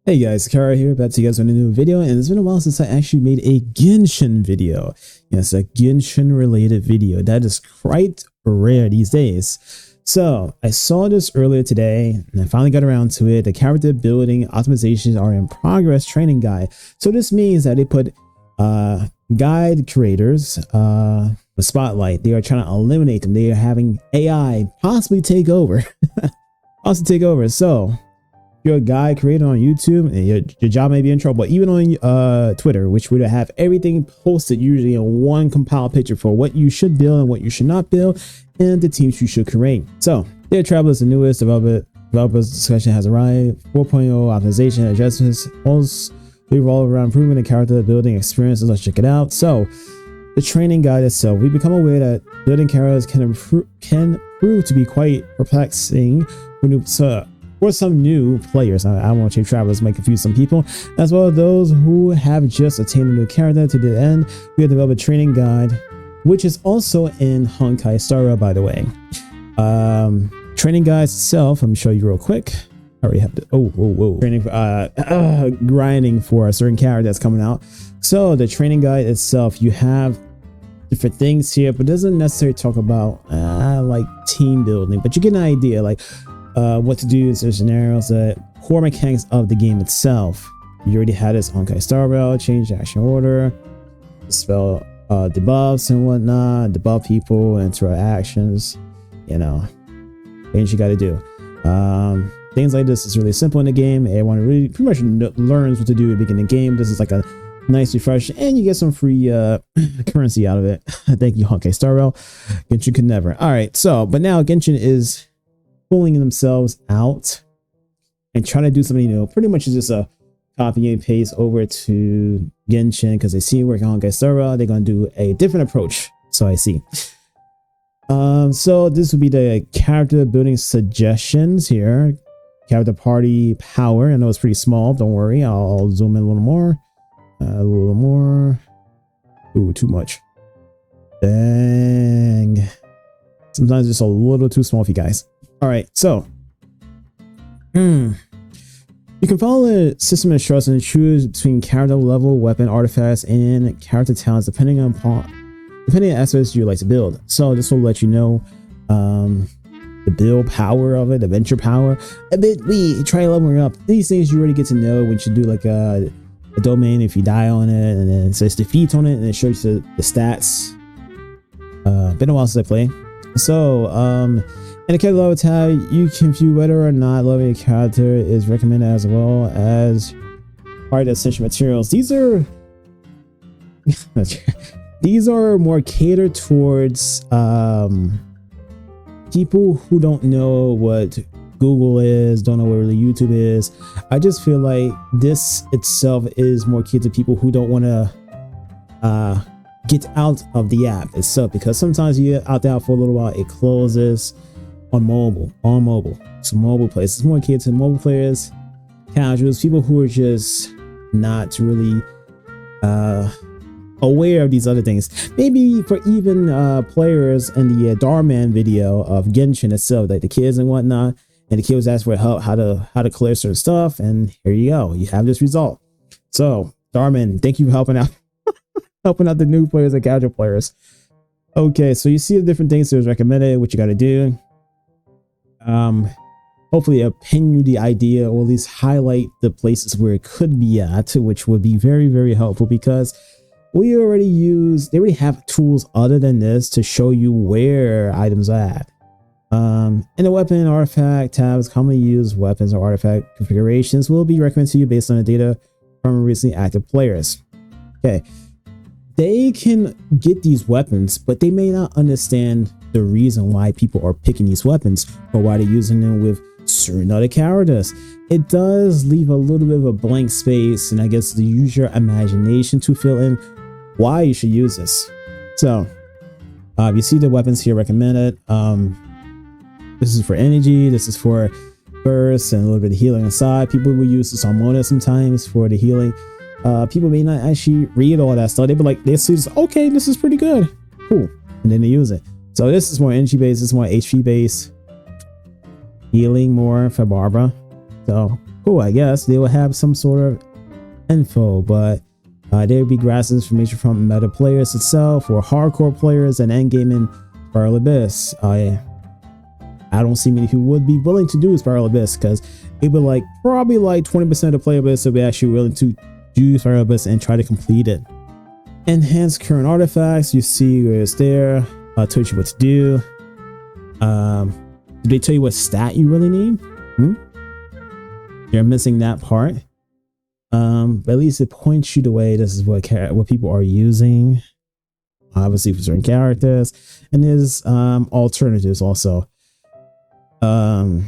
Hey guys, Hikaro here, back to you guys with a new video, and it's been a while since I actually made a Genshin video. Yes, a Genshin related video. That is quite rare these days. So I saw this earlier today and I finally got around to it. The character building optimizations are in progress training guide. So this means that they put guide creators the spotlight. They are trying to eliminate them. They are having AI possibly take over. So you're a guide creator on YouTube and your job may be in trouble, but even on Twitter, which would have everything posted usually in one compiled picture for what you should build and what you should not build and the teams you should create. So Dear Travelers, the newest developers discussion has arrived. 4.0 optimization adjustments also revolve around improving the character building experiences. Let's check it out. So the training guide itself, we become aware that building characters can prove to be quite perplexing for some new players. I won't say travelers might confuse some people, as well as those who have just attained a new character. To the end, we have developed a training guide, which is also in Honkai Star Rail, by the way. Training guides itself, let me show you real quick. I already have to training grinding for a certain character that's coming out. So the training guide itself, you have different things here, but it doesn't necessarily talk about like team building, but you get an idea, like what to do in certain scenarios, the core mechanics of the game itself. You already had this Honkai Star Rail, change the action order, spell debuffs and whatnot, debuff people, interactions, you know, things you got to do. Things like this is really simple in the game. Everyone really pretty much learns what to do at the beginning of the game. This is like a nice refresh, and you get some free currency out of it. Thank you, Honkai Star Rail. Genshin could never. All right, so but now Genshin is pulling themselves out and trying to do something new. Pretty much is just a copy and paste over to Genshin because they see working on Honkai Star Rail. They're going to do a different approach. So I see. So this would be the character building suggestions here. Character party power. I know it's pretty small. Don't worry. I'll zoom in a little more. A little more. Ooh, too much. Dang. Sometimes it's a little too small for you guys. All right, so you can follow the system instructions and choose between character level, weapon, artifacts, and character talents depending on aspects you like to build. So this will let you know the build power of it, adventure power. We try leveling up. These things you already get to know when you do like a domain. If you die on it, and then it says defeat on it, and it shows you the stats. Been a while since I played. So in the character level tab, you can view whether or not leveling a character is recommended, as well as part of the essential materials. These are more catered towards people who don't know what Google is, don't know what really YouTube is. I just feel like this itself is more catered to people who don't want to get out of the app itself, because sometimes you get out there for a little while, it closes. On mobile. So mobile players. It's more catered to mobile players, casuals, people who are just not really aware of these other things. Maybe for even players in the Darman video of Genshin itself, like the kids and whatnot, and the kid was asked for help how to clear certain stuff, and here you go, you have this result. So Darman, thank you for helping out helping out the new players and casual players. Okay, so you see the different things that was recommended, what you got to do. Hopefully it'll pin you the idea, or at least highlight the places where it could be at, which would be very, very helpful, because they already have tools other than this to show you where items are at. And the weapon and artifact tabs, commonly used weapons or artifact configurations will be recommended to you based on the data from recently active players. Okay, they can get these weapons, but they may not understand the reason why people are picking these weapons, or why they're using them with certain other characters. It does leave a little bit of a blank space, and I guess to use your imagination to fill in why you should use this. So you see the weapons here recommended. This is for energy, this is for burst and a little bit of healing inside. People will use this on Mona sometimes for the healing. People may not actually read all that stuff. They be like, they see this, okay, this is pretty good, cool, and then they use it. So this is more energy based, this is more HP based. Healing more for Barbara. So cool. I guess they will have some sort of info, but there would be grass information from meta players itself or hardcore players and endgame in Spiral Abyss. I don't see many who would be willing to do Spiral Abyss because it would like probably like 20% of the player base would be actually willing to do Spiral Abyss and try to complete it. Enhance current artifacts. You see where it's there. Tells you what to do. Do they tell you what stat you really need? You're missing that part. But at least it points you the way. This is what people are using, obviously for certain characters, and there's alternatives also. In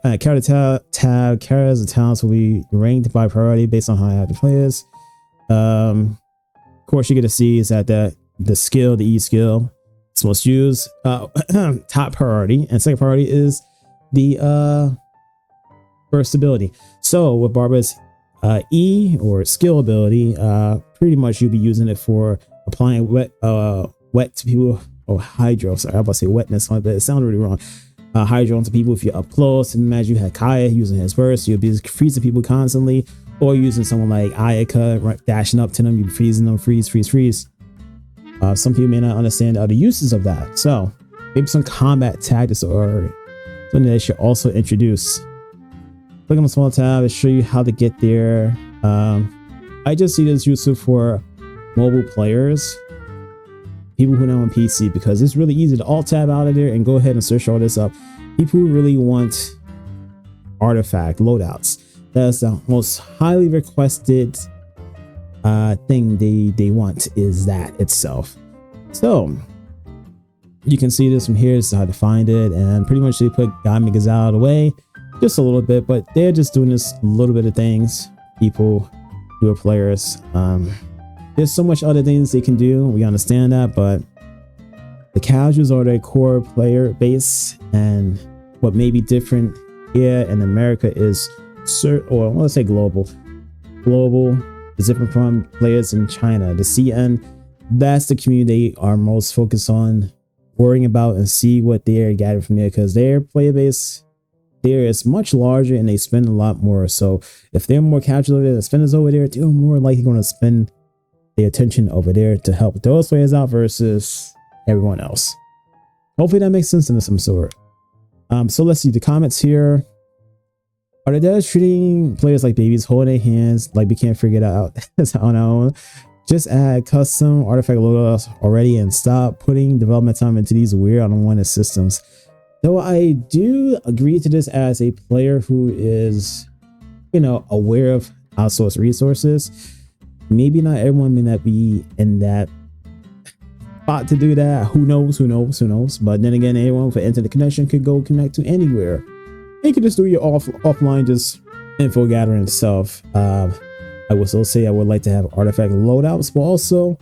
a character tab, characters and talents will be ranked by priority based on how active players. Of course, you get to see is that the skill, the E skill, it's most used. Top priority, and second priority is the burst ability. So with Barbara's E or skill ability, pretty much you'll be using it for applying wet to people. Oh, hydro. Sorry, I was about to say wetness, but it sounded really wrong. Hydro onto people if you're up close. And imagine you had Kaya using his burst, you'll be freezing people constantly, or using someone like Ayaka, right, dashing up to them, you'll be freezing them, freeze. Some people may not understand the other uses of that, so maybe some combat tactics or something they should also introduce. Click on the small tab to show you how to get there. I just see this useful for mobile players, people who are on PC, because it's really easy to alt tab out of there and go ahead and search all this up. People who really want artifact loadouts, that's the most highly requested thing they want, is that itself. So you can see this from here. This is how to find it, and pretty much they put God Makers out of the way just a little bit, but they're just doing this little bit of things. People who are players, there's so much other things they can do, we understand that, but the casuals are their core player base, and what may be different here in America is or let's say global is different from players in China. The CN, that's the community they are most focused on worrying about and see what they're gathering from there, because their player base there is much larger and they spend a lot more. So if they're more casual over there, the spenders over there, they're more likely going to spend their attention over there to help those players out versus everyone else. Hopefully that makes sense in some sort. So let's see the comments here. Are the devs treating players like babies, holding their hands like we can't figure it out on our own? Just add custom artifact loadouts already and stop putting development time into these weird unwanted systems. Though I do agree to this as a player who is, aware of outsourced resources. Maybe not everyone may not be in that spot to do that. Who knows? But then again, anyone with an internet connection could go connect to anywhere. You can just do your offline just info gathering itself. I will still say I would like to have artifact loadouts, but also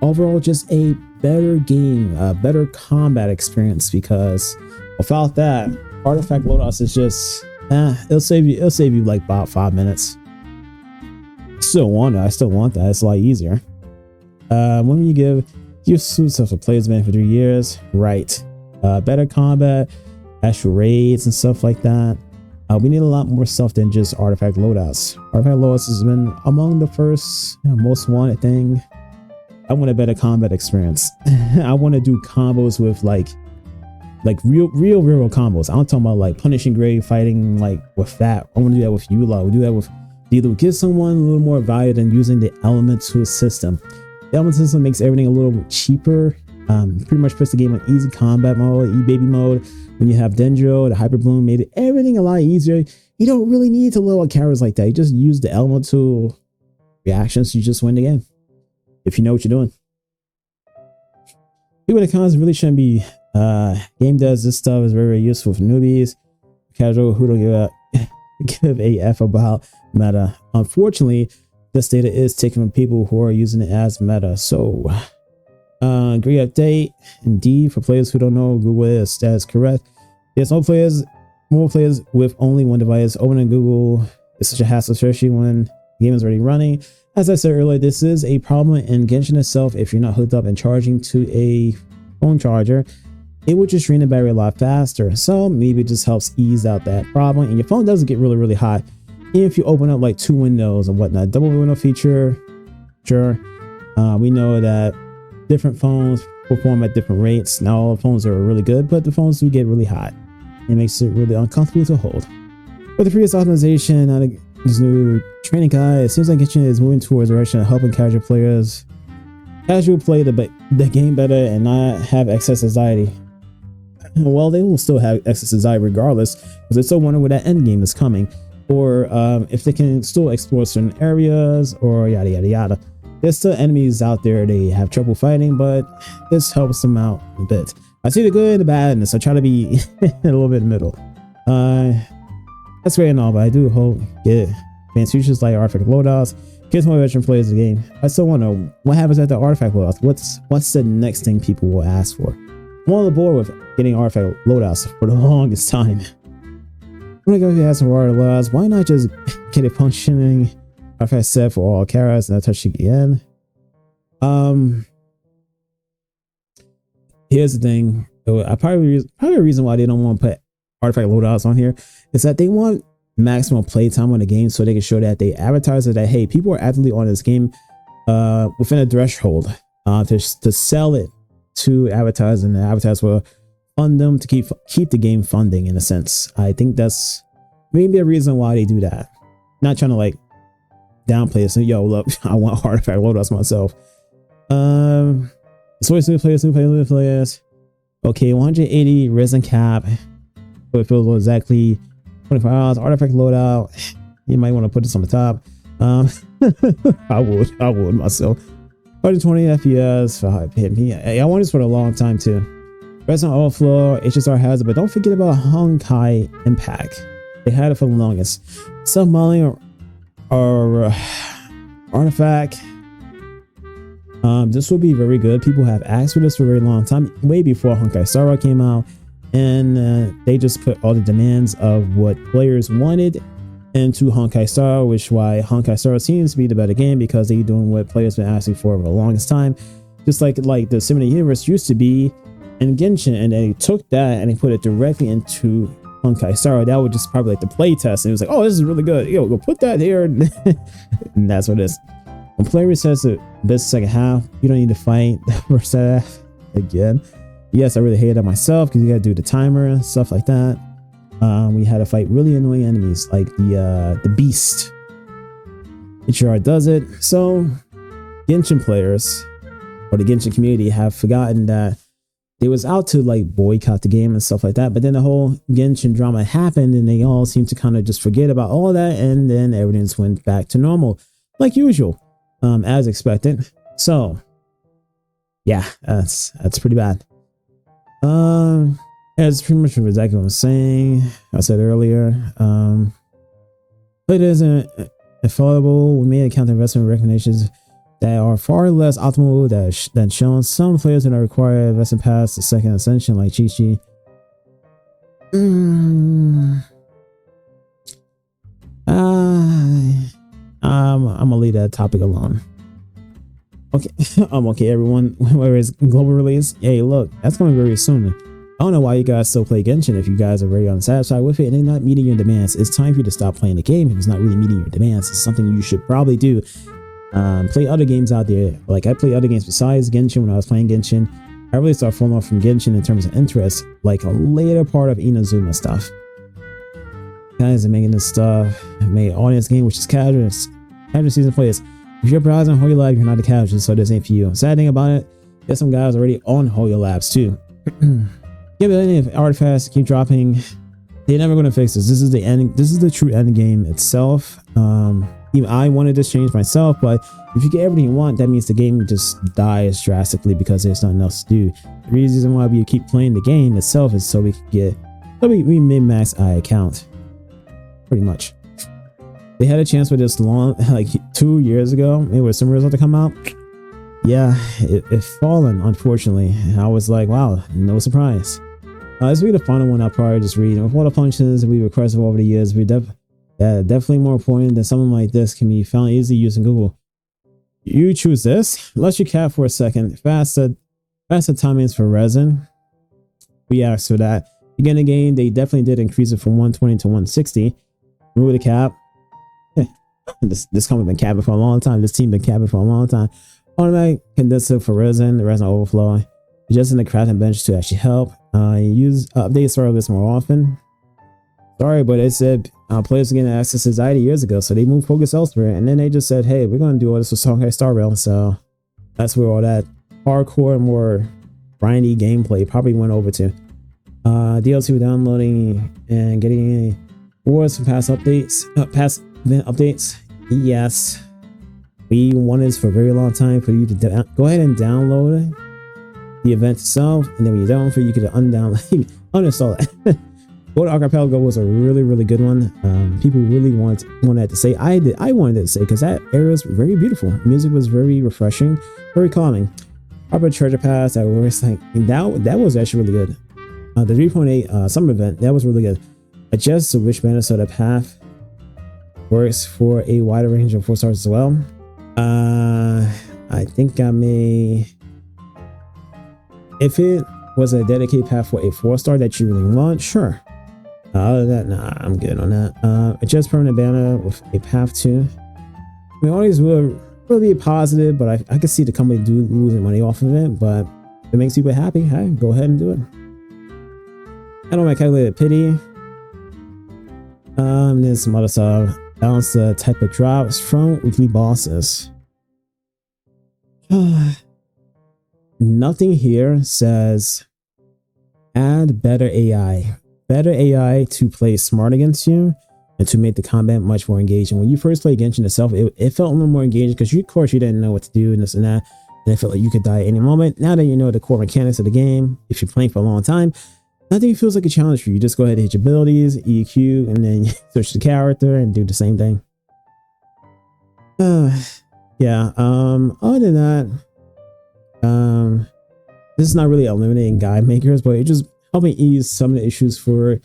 overall just a better game, a better combat experience, because without that, artifact loadouts is just it'll save you like about 5 minutes. I still want that. It's a lot easier. When you give suits of a player's ban for 3 years, right? Better combat, actual raids and stuff like that. We need a lot more stuff than just artifact loadouts. Artifact loadouts has been among the first most wanted thing. I want a better combat experience. I want to do combos with like real combos. I'm talking about like punishing grade fighting like with that. I want to do that with Yula. We'll do that with Dilu. Give someone a little more value than using the elemental system. The elemental system makes everything a little cheaper. Pretty much puts the game on easy combat mode, e-baby mode. When you have Dendro, the Hyper Bloom made it everything a lot easier. You don't really need to load characters like that. You just use the elemental reactions. You just win the game if you know what you're doing. People in the comments really shouldn't be. Game does this stuff is very, very useful for newbies, casual who don't give a F about meta. Unfortunately, this data is taken from people who are using it as meta. So great update indeed for players who don't know. Google is status correct. There's more players with only one device. Opening Google is such a hassle, especially when the game is already running. As I said earlier, this is a problem in Genshin itself. If you're not hooked up and charging to a phone charger, it would just drain the battery a lot faster. So maybe it just helps ease out that problem. And your phone doesn't get really, really hot if you open up like 2 windows and whatnot. Double window feature, sure. We know that different phones perform at different rates. Not all phones are really good, but the phones do get really hot. It makes it really uncomfortable to hold. With the previous optimization, this new training guide, it seems like Genshin is moving towards the direction of helping casual players play the game better and not have excess anxiety. Well, they will still have excess anxiety regardless, because they still wonder where that end game is coming, or if they can still explore certain areas, or yada yada yada. There's still enemies out there they have trouble fighting, but this helps them out a bit. I see the good and the bad, and so I try to be a little bit in the middle. That's great and all, but I do hope get advanced features like artifact loadouts. Kids more veteran players the game. I still wonder what happens at the artifact loadouts. What's the next thing people will ask for? I'm on the board with getting artifact loadouts for the longest time. I'm gonna go ask for artifact loadouts. Why not just get a functioning artifact set for all characters and not touch it again? Here's the thing. Probably the reason why they don't want to put artifact loadouts on here is that they want maximum playtime on the game, so they can show that they advertise that, hey, people are actively on this game within a threshold to sell it to advertise, and the advertise will fund them to keep the game funding in a sense. I think that's maybe a reason why they do that. Not trying to like downplay it. So yo, look, I want artifact loadouts myself. Source new players. Okay, 180 resin cap. So it feels exactly 24 hours. Artifact loadout. You might want to put this on the top. I would myself. 120 FPS. I want this for a long time too. Resin overflow. HSR has it, but don't forget about Honkai Impact. They had it for the longest. Self-modeling or artifact. This will be very good. People have asked for this for a very long time, way before Honkai Star came out, and they just put all the demands of what players wanted into Honkai Star, which why Honkai Star seems to be the better game, because they're doing what players been asking for the longest time, just like the Cinematic Universe used to be in Genshin, and they took that and they put it directly into Honkai Star. That was just probably like the play test, and it was like, oh, this is really good, yo, go put that here. And that's what it is. When player resets the best second half, you don't need to fight the first half again. Yes, I really hated that myself, because you gotta do the timer and stuff like that. We had to fight really annoying enemies like the beast. HR does it. So Genshin players or the Genshin community have forgotten that they was out to like boycott the game and stuff like that, but then the whole Genshin drama happened, and they all seem to kind of just forget about all that, and then everything's went back to normal like usual, as expected. So yeah, that's pretty bad. That's pretty much exactly what I'm saying. I said earlier, it isn't infallible. We made account investment recommendations that are far less optimal than shown. Some players do not require investment past the second ascension, like Chi-Chi. I'm gonna leave that topic alone. Okay, okay, everyone. Where is global release? Hey, look, that's coming very soon. I don't know why you guys still play Genshin if you guys are very unsatisfied with it and they're not meeting your demands. It's time for you to stop playing the game if it's not really meeting your demands. It's something you should probably do. Play other games out there. Like, I play other games besides Genshin. When I was playing Genshin, I really started falling off from Genshin in terms of interest, like a later part of Inazuma stuff. Guys are making this stuff, made audience game, which is casual season players. If you're browsing Hoyo Lab, you're not a casual, so this ain't for you. Sad thing about it, there's some guys already on Hoyo Labs too. Yeah, but if artifacts keep dropping, they're never going to fix this. This is the end. This is the true end game itself. Even I wanted this change myself, but if you get everything you want, that means the game just dies drastically because there's nothing else to do. The reason why we keep playing the game itself is so we can get, we min-max our account, pretty much. They had a chance with this long, like 2 years ago. It was some result to come out. Yeah, it fallen, unfortunately. I was like, wow, no surprise. Let's read the final one. I'll probably just read. With all the functions we requested over the years, we definitely more important than something like this can be found easily using Google. You choose this. Let's you cap for a second. Faster timings for resin. yeah, so that again, the game, they definitely did increase it from 120 to 160. Remove the cap. This company been capping for a long time. This team been capping for a long time. Automatic condenser for resin, the resin overflow. Adjusting the crafting bench to actually help. Use update service more often. Sorry, but it said players getting access to anxiety years ago, so they moved focus elsewhere, and then they just said, "Hey, we're going to do all this with Songhai Star Rail." So that's where all that hardcore, more grindy gameplay probably went over to. DLC with downloading and getting rewards from past updates, past event updates. Yes, we wanted this for a very long time for you to go ahead and download the event itself, and then when you download it, you could uninstall it. Gold Archipelago was a really good one. People really wanted that to say. I wanted it to say because that area was very beautiful. Music was very refreshing, very calming. Harbor Treasure Pass, that was like that was actually really good. The 3.8 summer event, that was really good. Adjust the Wish Minnesota path works for a wider range of 4 stars as well. I think I may, if it was a dedicated path for a 4-star that you really want, sure. Other than that, nah, I'm good on that. Adjust permanent banner with a path to. I mean, all these will be positive, but I can see the company losing money off of it. But if it makes people happy, hey, go ahead and do it. I don't want to calculate pity. Then some other stuff. Balance the type of drops from weekly bosses. Nothing here says add better AI. Better AI to play smart against you and to make the combat much more engaging. When you first played Genshin itself, it felt a little more engaging because of course you didn't know what to do and this and that. And it felt like you could die at any moment. Now that you know the core mechanics of the game, if you're playing for a long time, nothing feels like a challenge for you. You just go ahead and hit your abilities, EQ, and then you switch the character and do the same thing. Yeah. Other than that, this is not really eliminating guide makers, but it just helping ease some of the issues for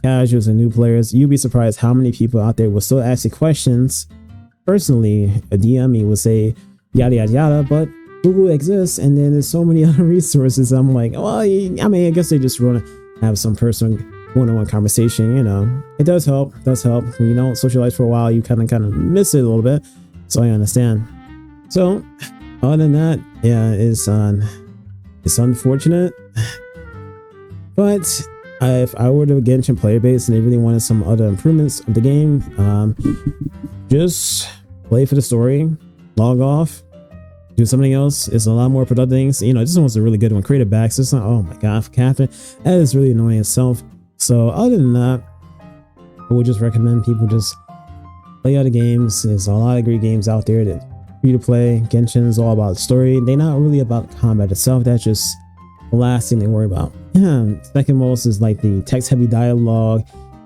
casuals and new players. You'll be surprised how many people out there will still ask you questions. Personally, a DM me will say yada yada yada, but Google exists, and then there's so many other resources. I'm like, well, I mean, I guess they just want to have some personal one-on-one conversation. You know, it does help. When you don't socialize for a while, you kind of miss it a little bit. So I understand. So other than that, yeah, it's unfortunate. But if I were to Genshin player base and they really wanted some other improvements of the game, just play for the story, log off, do something else. It's a lot more productive things. You know, this one's a really good one. Create a back system. Oh my god, for Catherine, that is really annoying itself. So other than that, I would just recommend people just play other games. There's a lot of great games out there that free to play. Genshin is all about the story. They're not really about the combat itself. That's just the last thing they worry about. Second most is like the text heavy dialogue,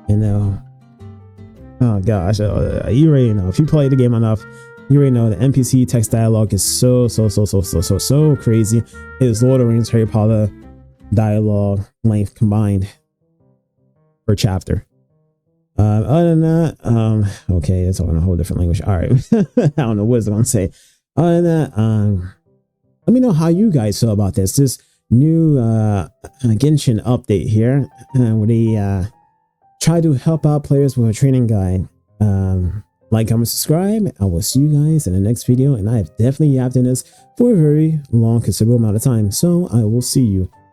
and oh gosh, you already know. If you play the game enough, you already know the NPC text dialogue is so crazy. It is Lord of the Rings, Harry Potter dialogue length combined per chapter. Other than that, okay, it's all in a whole different language. All right. I don't know what it's gonna say. Other than that, let me know how you guys feel about this new Genshin update here, where they try to help out players with a training guide. Like, comment, subscribe. I will see you guys in the next video, and I have definitely yapped in this for a very long, considerable amount of time. So I will see you